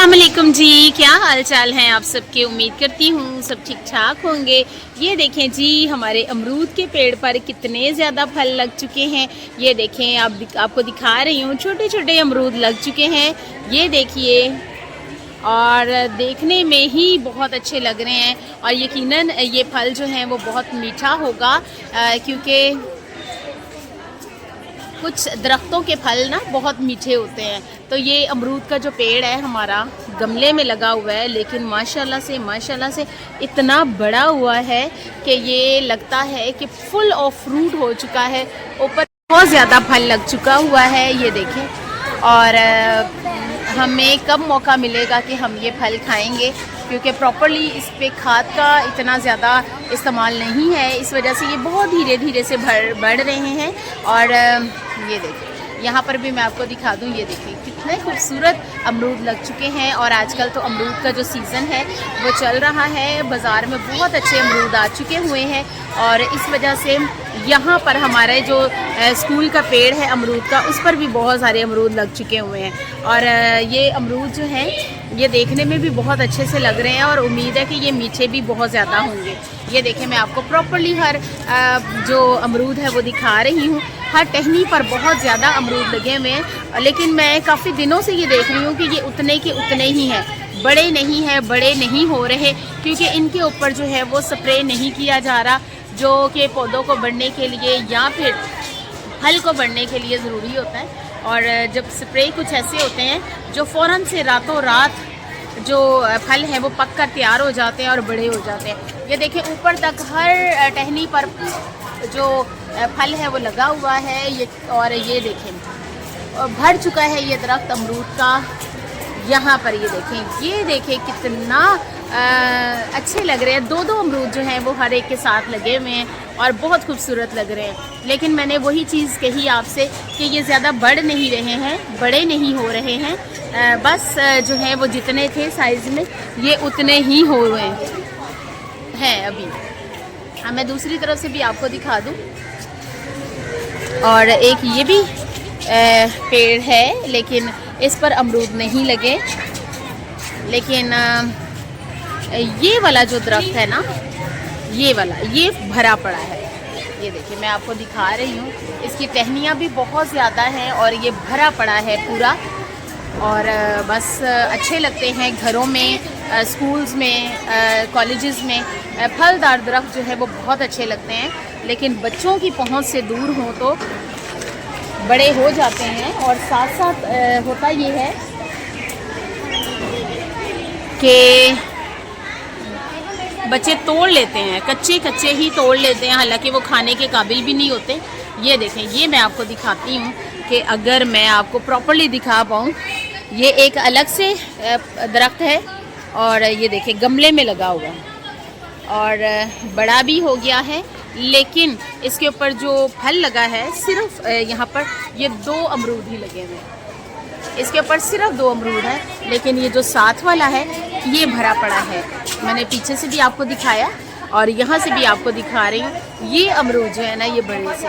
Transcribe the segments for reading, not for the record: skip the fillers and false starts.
अस्सलाम वालेकुम जी, क्या हाल चाल हैं आप सबके। उम्मीद करती हूँ सब ठीक ठाक होंगे। ये देखें जी, हमारे अमरूद के पेड़ पर कितने ज़्यादा फल लग चुके हैं। ये देखें, आपको दिखा रही हूँ, छोटे छोटे अमरूद लग चुके हैं। ये देखिए, और देखने में ही बहुत अच्छे लग रहे हैं। और यकीनन ये फल जो हैं वो बहुत मीठा होगा, क्योंकि कुछ दरख्तों के फल ना बहुत मीठे होते हैं। तो ये अमरूद का जो पेड़ है हमारा गमले में लगा हुआ है, लेकिन माशाल्लाह से इतना बड़ा हुआ है कि ये लगता है कि फुल ऑफ फ्रूट हो चुका है। ऊपर बहुत ज़्यादा फल लग चुका हुआ है, ये देखें। और हमें कब मौका मिलेगा कि हम ये फल खाएंगे, क्योंकि प्रॉपर्ली इस पे खाद का इतना ज़्यादा इस्तेमाल नहीं है। इस वजह से ये बहुत धीरे धीरे से बढ़ रहे हैं। और ये देखिए, यहाँ पर भी मैं आपको दिखा दूँ, ये देखिए कितने खूबसूरत अमरूद लग चुके हैं। और आजकल तो अमरूद का जो सीज़न है वो चल रहा है, बाज़ार में बहुत अच्छे अमरूद आ चुके हुए हैं। और इस वजह से यहाँ पर हमारे जो स्कूल का पेड़ है अमरूद का, उस पर भी बहुत सारे अमरूद लग चुके हुए हैं। और ये अमरूद जो हैं ये देखने में भी बहुत अच्छे से लग रहे हैं, और उम्मीद है कि ये मीठे भी बहुत ज़्यादा होंगे। ये देखें, मैं आपको प्रॉपर्ली हर जो अमरूद है वो दिखा रही हूँ। हर टहनी पर बहुत ज़्यादा अमरूद लगे हुए हैं, लेकिन मैं काफ़ी दिनों से ये देख रही हूँ कि ये उतने के उतने ही हैं, बड़े नहीं हैं, बड़े नहीं हो रहे, क्योंकि इनके ऊपर जो है वो स्प्रे नहीं किया जा रहा, जो कि पौधों को बढ़ने के लिए या फिर फल को बढ़ने के लिए ज़रूरी होता है। और जब स्प्रे कुछ ऐसे होते हैं जो फ़ौरन से रातों रात जो फल हैं वो पक कर तैयार हो जाते हैं और बड़े हो जाते हैं। ये देखें, ऊपर तक हर टहनी पर जो फल है वो लगा हुआ है ये। और ये देखें, भर चुका है ये दरख्त अमरूद का। यहाँ पर ये देखें कितना अच्छे लग रहे हैं। दो अमरूद जो हैं वो हर एक के साथ लगे हुए हैं और बहुत खूबसूरत लग रहे हैं। लेकिन मैंने वही चीज़ कही आपसे कि ये ज़्यादा बढ़ नहीं रहे हैं, बड़े नहीं हो रहे हैं। बस जो है वो जितने थे साइज़ में ये उतने ही हुए हैं अभी। मैं दूसरी तरफ से भी आपको दिखा दूँ। और एक ये भी पेड़ है, लेकिन इस पर अमरूद नहीं लगे। लेकिन ये वाला जो दरख्त है ना, ये वाला, ये भरा पड़ा है। ये देखिए, मैं आपको दिखा रही हूँ, इसकी टहनियाँ भी बहुत ज़्यादा हैं और ये भरा पड़ा है पूरा। और बस अच्छे लगते हैं घरों में, स्कूल्स में, कॉलेजेस में फलदार दरख्त जो है वो बहुत अच्छे लगते हैं। लेकिन बच्चों की पहुंच से दूर हों तो बड़े हो जाते हैं। और साथ साथ होता ये है कि बच्चे तोड़ लेते हैं, कच्चे ही तोड़ लेते हैं, हालांकि वो खाने के काबिल भी नहीं होते। ये देखें, ये मैं आपको दिखाती हूँ कि अगर मैं आपको प्रॉपर्ली दिखा पाऊँ। ये एक अलग से दरख्त है और ये देखें गमले में लगा हुआ है और बड़ा भी हो गया है। लेकिन इसके ऊपर जो फल लगा है सिर्फ यहाँ पर ये 2 अमरूद ही लगे हुए हैं। इसके ऊपर सिर्फ 2 अमरूद है, लेकिन ये जो साथ वाला है ये भरा पड़ा है। मैंने पीछे से भी आपको दिखाया और यहाँ से भी आपको दिखा रही हूँ। ये अमरूद जो है ना ये बड़े से,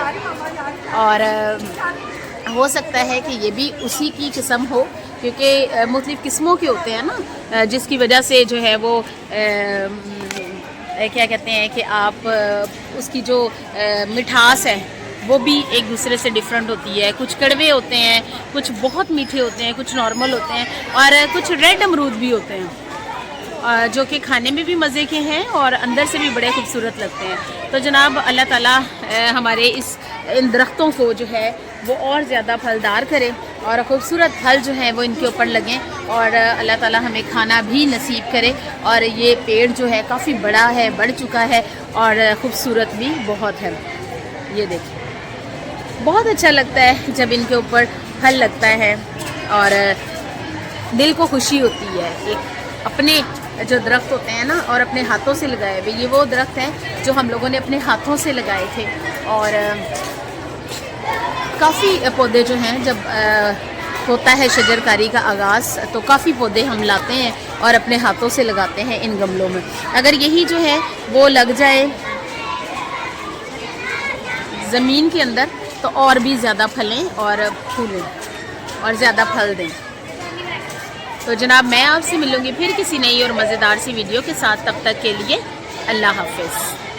और हो सकता है कि ये भी उसी की किस्म हो, क्योंकि मुख्तलिफ़ किस्मों के होते हैं ना, जिसकी वजह से जो है वो क्या कहते हैं कि आप उसकी जो मिठास है वो भी एक दूसरे से डिफरेंट होती है। कुछ कड़वे होते हैं, कुछ बहुत मीठे होते हैं, कुछ नॉर्मल होते हैं, और कुछ रेड अमरूद भी होते हैं जो कि खाने में भी मज़े के हैं और अंदर से भी बड़े खूबसूरत लगते हैं। तो जनाब अल्लाह ताला हमारे इन दरख्तों को जो है वो और ज़्यादा फलदार करे और ख़ूबसूरत फल जो हैं वो इनके ऊपर लगें, और अल्लाह ताला हमें खाना भी नसीब करे। और ये पेड़ जो है काफ़ी बड़ा है, बढ़ चुका है और ख़ूबसूरत भी बहुत है। ये देखिए, बहुत अच्छा लगता है जब इनके ऊपर फल लगता है और दिल को खुशी होती है। एक अपने जो दरख्त होते हैं ना और अपने हाथों से लगाए हुए, ये वो दरख्त हैं जो हम लोगों ने अपने हाथों से लगाए थे। और काफ़ी पौधे जो हैं, जब होता है शजरकारी का आगाज़ तो काफ़ी पौधे हम लाते हैं और अपने हाथों से लगाते हैं इन गमलों में। अगर यही जो है वो लग जाए ज़मीन के अंदर तो और भी ज़्यादा फलें और फूलें और ज़्यादा फल दें। तो जनाब मैं आपसे मिलूँगी फिर किसी नई और मज़ेदार सी वीडियो के साथ। तब तक के लिए अल्लाह हाफ़िज़।